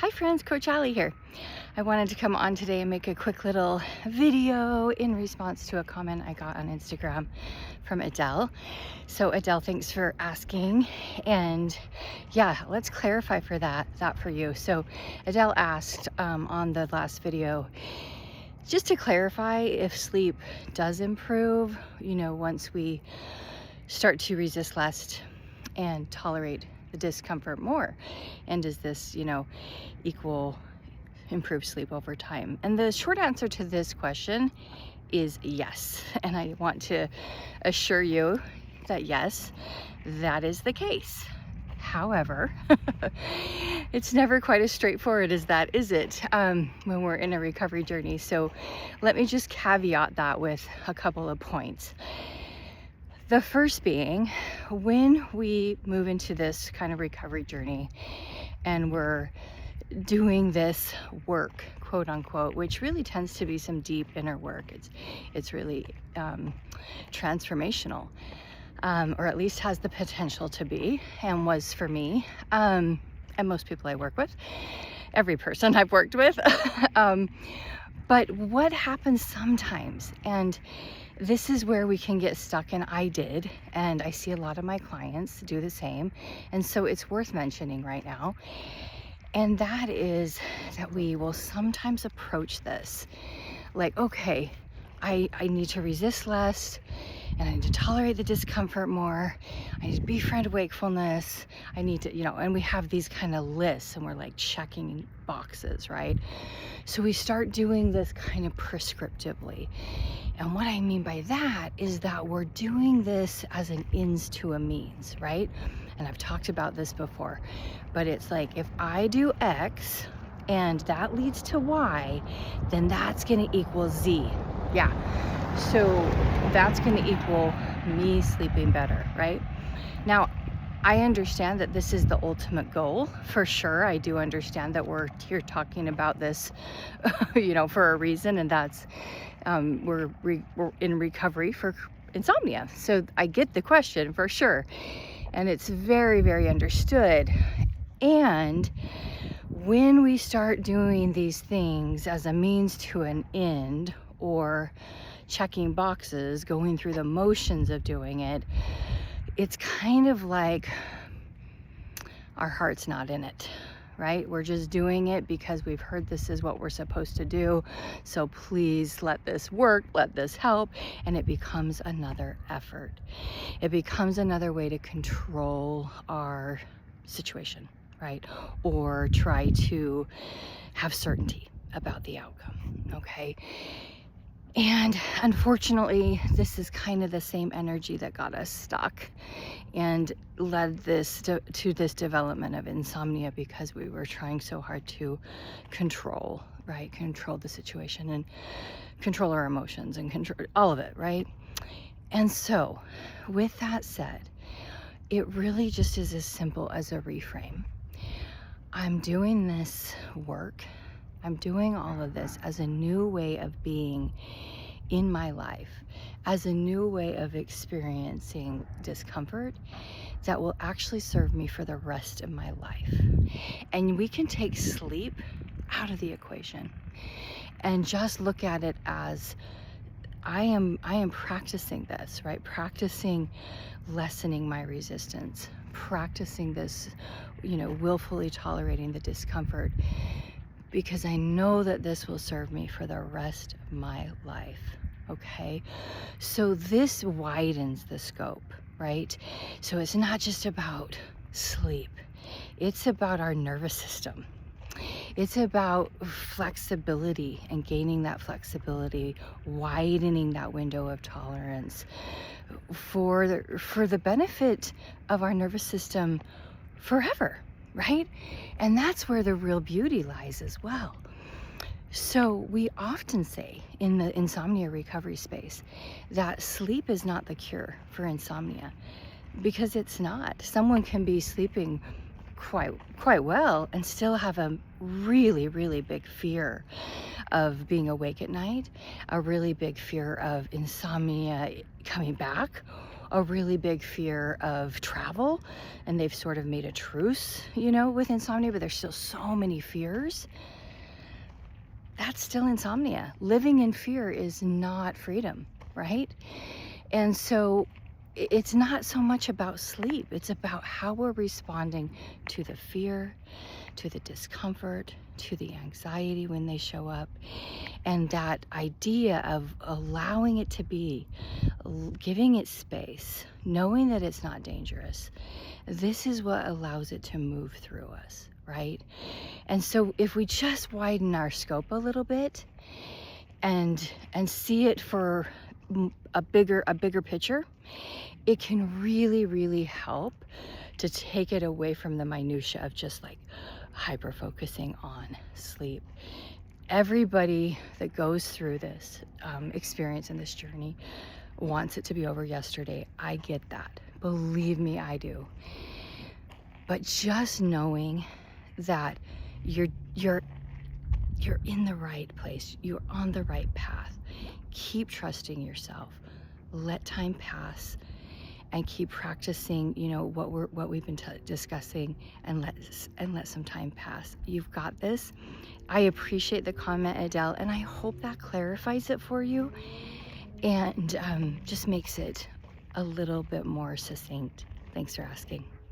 Hi friends, Coach Ali here. I wanted to come on today and make a quick little video in response to a comment I got on Instagram from Adele. So Adele, thanks for asking. And yeah, let's clarify for that for you. So Adele asked on the last video, just to clarify if sleep does improve, once we start to resist less and tolerate the discomfort more, and does this equal improved sleep over time? And the short answer to this question is yes, and I want to assure you that yes, that is the case. However, it's never quite as straightforward as that, is it, when we're in a recovery journey? So let me just caveat that with a couple of points. The first being, when we move into this kind of recovery journey and we're doing this work, quote unquote, which really tends to be some deep inner work. It's really transformational, or at least has the potential to be, and was for me, and most people I work with, every person I've worked with. But what happens sometimes, and this is where we can get stuck, and I did, and I see a lot of my clients do the same, and so it's worth mentioning right now. And that is that we will sometimes approach this like, okay, I need to resist less, and I need to tolerate the discomfort more. I need to befriend wakefulness. I need to, and we have these kind of lists, and we're like checking boxes, right? So we start doing this kind of prescriptively. And what I mean by that is that we're doing this as an ends to a means, right? And I've talked about this before, but it's like, if I do X and that leads to Y, then that's gonna equal Z. Yeah, so that's gonna equal me sleeping better, right? Now, I understand that this is the ultimate goal, for sure. I do understand that we're here talking about this, for a reason, and that's we're in recovery for insomnia. So I get the question for sure, and it's very, very understood. And when we start doing these things as a means to an end, or checking boxes, going through the motions of doing it, it's kind of like our heart's not in it, right? We're just doing it because we've heard this is what we're supposed to do. So please let this work, let this help. And it becomes another effort. It becomes another way to control our situation, right? Or try to have certainty about the outcome, okay? And unfortunately, this is kind of the same energy that got us stuck and led this to this development of insomnia, because we were trying so hard to control, right? Control the situation and control our emotions and control all of it, right? And so with that said, it really just is as simple as a reframe. I'm doing this work. I'm doing all of this as a new way of being in my life, as a new way of experiencing discomfort that will actually serve me for the rest of my life. And we can take sleep out of the equation and just look at it as I am practicing this, right? Practicing lessening my resistance, practicing this, willfully tolerating the discomfort, because I know that this will serve me for the rest of my life, okay? So this widens the scope, right? So it's not just about sleep. It's about our nervous system. It's about flexibility and gaining that flexibility, widening that window of tolerance for the benefit of our nervous system forever, right? And that's where the real beauty lies as well. So we often say in the insomnia recovery space that sleep is not the cure for insomnia, because it's not. Someone can be sleeping quite well and still have a really, really big fear of being awake at night, a really big fear of insomnia coming back, a really big fear of travel, and they've sort of made a truce, you know, with insomnia, but there's still so many fears. That's still insomnia. Living in fear is not freedom, right? And so it's not so much about sleep. It's about how we're responding to the fear, to the discomfort, to the anxiety when they show up. And that idea of allowing it to be, giving it space, knowing that it's not dangerous, this is what allows it to move through us, right? And so if we just widen our scope a little bit and see it for a bigger picture, it can really help to take it away from the minutia of just like hyper focusing on sleep. Everybody that goes through this experience and this journey wants it to be over yesterday. I get that. Believe me, I do. But just knowing that you're in the right place, you're on the right path. Keep trusting yourself. Let time pass, and keep practicing, you know, what we've been discussing, and let some time pass. You've got this. I appreciate the comment, Adele, and I hope that clarifies it for you and just makes it a little bit more succinct. Thanks for asking.